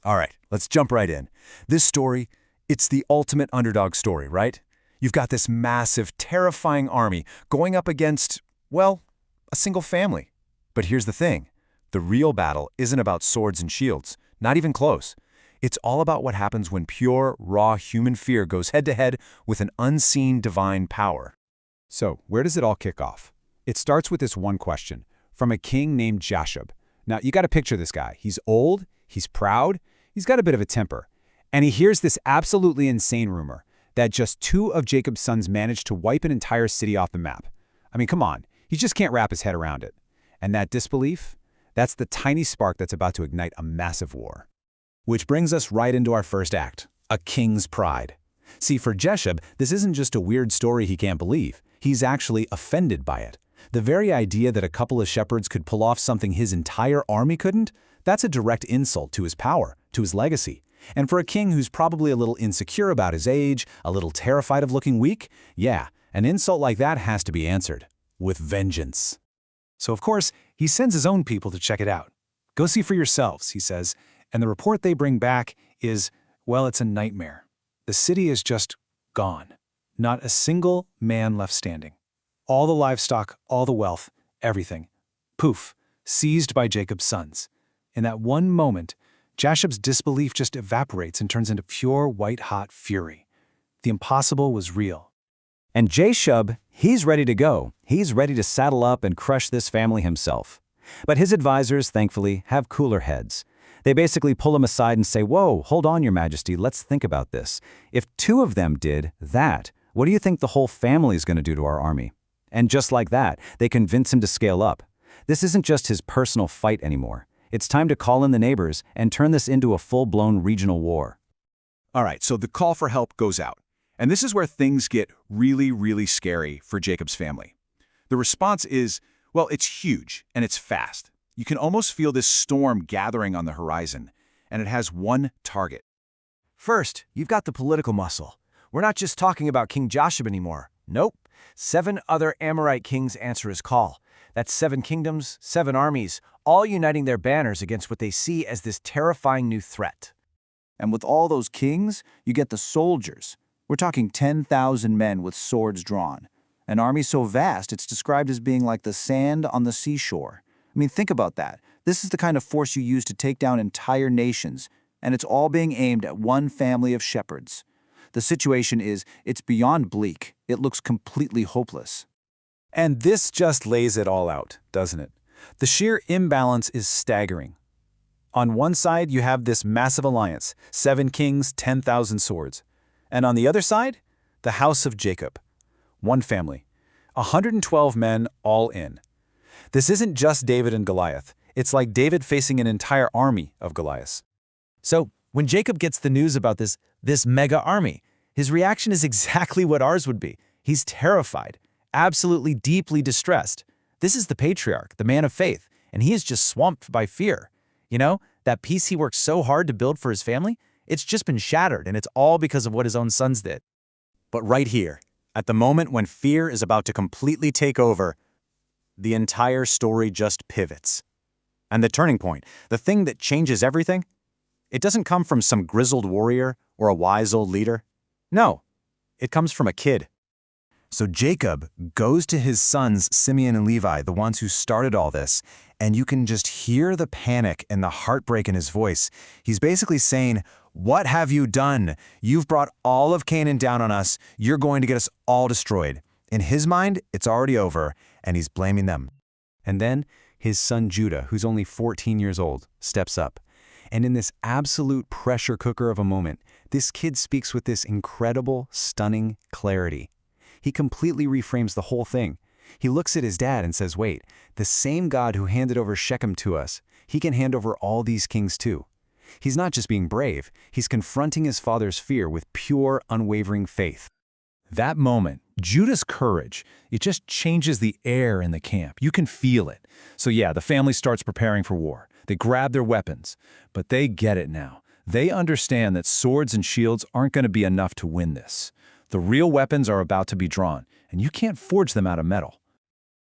All right, let's jump right in. This story, it's the ultimate underdog story, right? You've got this massive, terrifying army going up against, well, a single family. But here's the thing. The real battle isn't about swords and shields, not even close. It's all about what happens when pure, raw human fear goes head-to-head with an unseen divine power. So, where does it all kick off? It starts with this one question, from a king named Jashub. Now, you got to picture this guy. He's old, he's proud, he's got a bit of a temper. And he hears this absolutely insane rumor that just 2 of Jacob's sons managed to wipe an entire city off the map. I mean, come on, he just can't wrap his head around it. And that disbelief, that's the tiny spark that's about to ignite a massive war. Which brings us right into our first act, a king's pride. See, for Jashub, this isn't just a weird story he can't believe. He's actually offended by it. The very idea that a couple of shepherds could pull off something his entire army couldn't, that's a direct insult to his power, to his legacy. And for a king who's probably a little insecure about his age, a little terrified of looking weak, yeah, an insult like that has to be answered. With vengeance. So of course, he sends his own people to check it out. Go see for yourselves, he says, and the report they bring back is, well, it's a nightmare. The city is just gone. Not a single man left standing. All the livestock, all the wealth, everything. Poof, seized by Jacob's sons. In that one moment, Jashub's disbelief just evaporates and turns into pure white-hot fury. The impossible was real. And Jashub, he's ready to go. He's ready to saddle up and crush this family himself. But his advisors, thankfully, have cooler heads. They basically pull him aside and say, "Whoa, hold on, Your Majesty, let's think about this. If 2 of them did that, what do you think the whole family is going to do to our army?" And just like that, they convince him to scale up. This isn't just his personal fight anymore. It's time to call in the neighbors and turn this into a full-blown regional war. All right, so the call for help goes out. And this is where things get really, really scary for Jacob's family. The response is, well, it's huge and it's fast. You can almost feel this storm gathering on the horizon, and it has one target. First, you've got the political muscle. We're not just talking about King Jashub anymore. Nope. 7 other Amorite kings answer his call. That's 7 kingdoms, 7 armies, all uniting their banners against what they see as this terrifying new threat. And with all those kings, you get the soldiers. We're talking 10,000 men with swords drawn. An army so vast it's described as being like the sand on the seashore. I mean, think about that. This is the kind of force you use to take down entire nations, and it's all being aimed at one family of shepherds. The situation it's beyond bleak. It looks completely hopeless. And this just lays it all out, doesn't it? The sheer imbalance is staggering. On one side, you have this massive alliance, 7 kings, 10,000 swords. And on the other side, the house of Jacob. One family, 112 men all in. This isn't just David and Goliath. It's like David facing an entire army of Goliaths. So, when Jacob gets the news about this mega army, his reaction is exactly what ours would be. He's terrified, absolutely deeply distressed. This is the patriarch, the man of faith, and he is just swamped by fear. You know, that peace he worked so hard to build for his family, it's just been shattered, and it's all because of what his own sons did. But right here, at the moment when fear is about to completely take over, the entire story just pivots. And the turning point, the thing that changes everything, it doesn't come from some grizzled warrior or a wise old leader. No, it comes from a kid. So Jacob goes to his sons, Simeon and Levi, the ones who started all this, and you can just hear the panic and the heartbreak in his voice. He's basically saying, "What have you done? You've brought all of Canaan down on us. You're going to get us all destroyed." In his mind, it's already over, and he's blaming them. And then his son Judah, who's only 14 years old, steps up. And in this absolute pressure cooker of a moment, this kid speaks with this incredible, stunning clarity. He completely reframes the whole thing. He looks at his dad and says, wait, the same God who handed over Shechem to us, he can hand over all these kings too. He's not just being brave, he's confronting his father's fear with pure, unwavering faith. That moment, Judah's courage, it just changes the air in the camp. You can feel it. So yeah, the family starts preparing for war. They grab their weapons, but they get it now. They understand that swords and shields aren't going to be enough to win this. The real weapons are about to be drawn, and you can't forge them out of metal.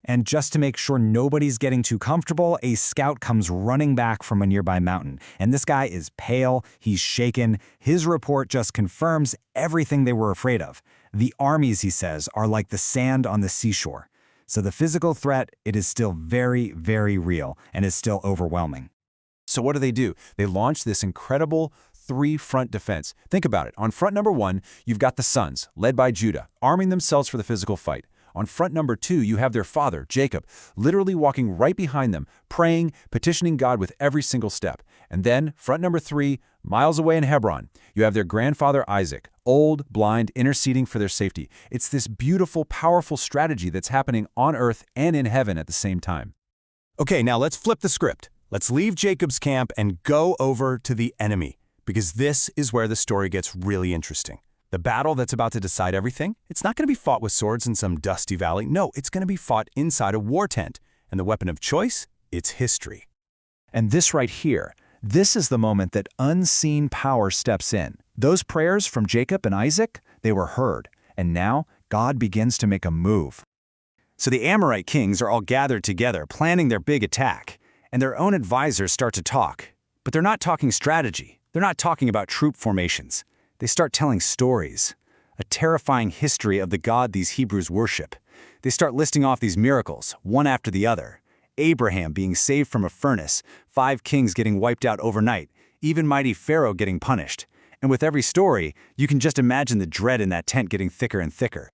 And just to make sure nobody's getting too comfortable, a scout comes running back from a nearby mountain. And this guy is pale, he's shaken. His report just confirms everything they were afraid of. The armies, he says, are like the sand on the seashore. So the physical threat, it is still very, very real and is still overwhelming. So what do? They launch this incredible three-front defense. Think about it. On front number 1, you've got the sons, led by Judah, arming themselves for the physical fight. On front number 2, you have their father, Jacob, literally walking right behind them, praying, petitioning God with every single step. And then, front number 3, miles away in Hebron, you have their grandfather Isaac, old, blind, interceding for their safety. It's this beautiful, powerful strategy that's happening on earth and in heaven at the same time. Okay, now let's flip the script. Let's leave Jacob's camp and go over to the enemy, because this is where the story gets really interesting. The battle that's about to decide everything, it's not going to be fought with swords in some dusty valley. No, it's going to be fought inside a war tent. And the weapon of choice, it's history. And this right here, this is the moment that unseen power steps in. Those prayers from Jacob and Isaac, they were heard. And now God begins to make a move. So the Amorite kings are all gathered together, planning their big attack. And their own advisors start to talk. But they're not talking strategy. They're not talking about troop formations. They start telling stories, a terrifying history of the God these Hebrews worship. They start listing off these miracles, one after the other. Abraham being saved from a furnace, 5 kings getting wiped out overnight, even mighty Pharaoh getting punished. And with every story, you can just imagine the dread in that tent getting thicker and thicker.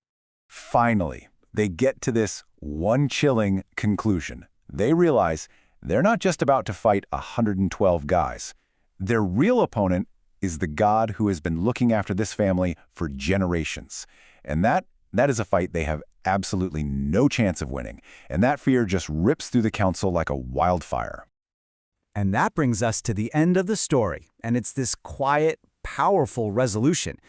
Finally, they get to this one chilling conclusion. They realize they're not just about to fight 112 guys. Their real opponent is the God who has been looking after this family for generations. And that is a fight they have absolutely no chance of winning. And that fear just rips through the council like a wildfire. And that brings us to the end of the story, and it's this quiet, powerful resolution.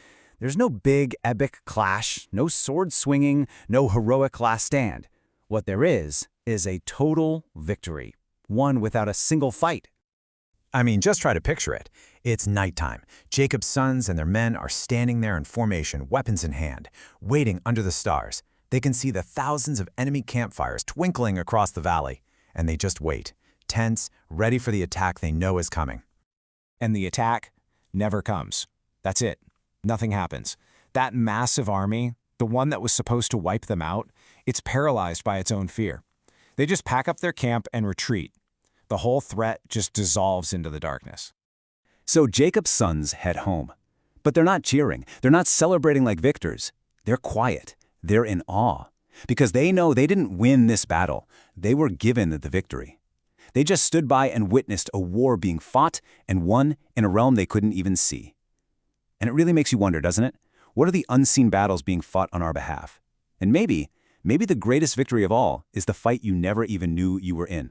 There's no big, epic clash, no sword swinging, no heroic last stand. What there is a total victory, one without a single fight. I mean, just try to picture it. It's nighttime. Jacob's sons and their men are standing there in formation, weapons in hand, waiting under the stars. They can see the thousands of enemy campfires twinkling across the valley, and they just wait, tense, ready for the attack they know is coming. And the attack never comes. That's it. Nothing happens. That massive army, the one that was supposed to wipe them out, it's paralyzed by its own fear. They just pack up their camp and retreat. The whole threat just dissolves into the darkness. So Jacob's sons head home. But they're not cheering. They're not celebrating like victors. They're quiet. They're in awe. Because they know they didn't win this battle. They were given the victory. They just stood by and witnessed a war being fought and won in a realm they couldn't even see. And it really makes you wonder, doesn't it? What are the unseen battles being fought on our behalf? And maybe the greatest victory of all is the fight you never even knew you were in.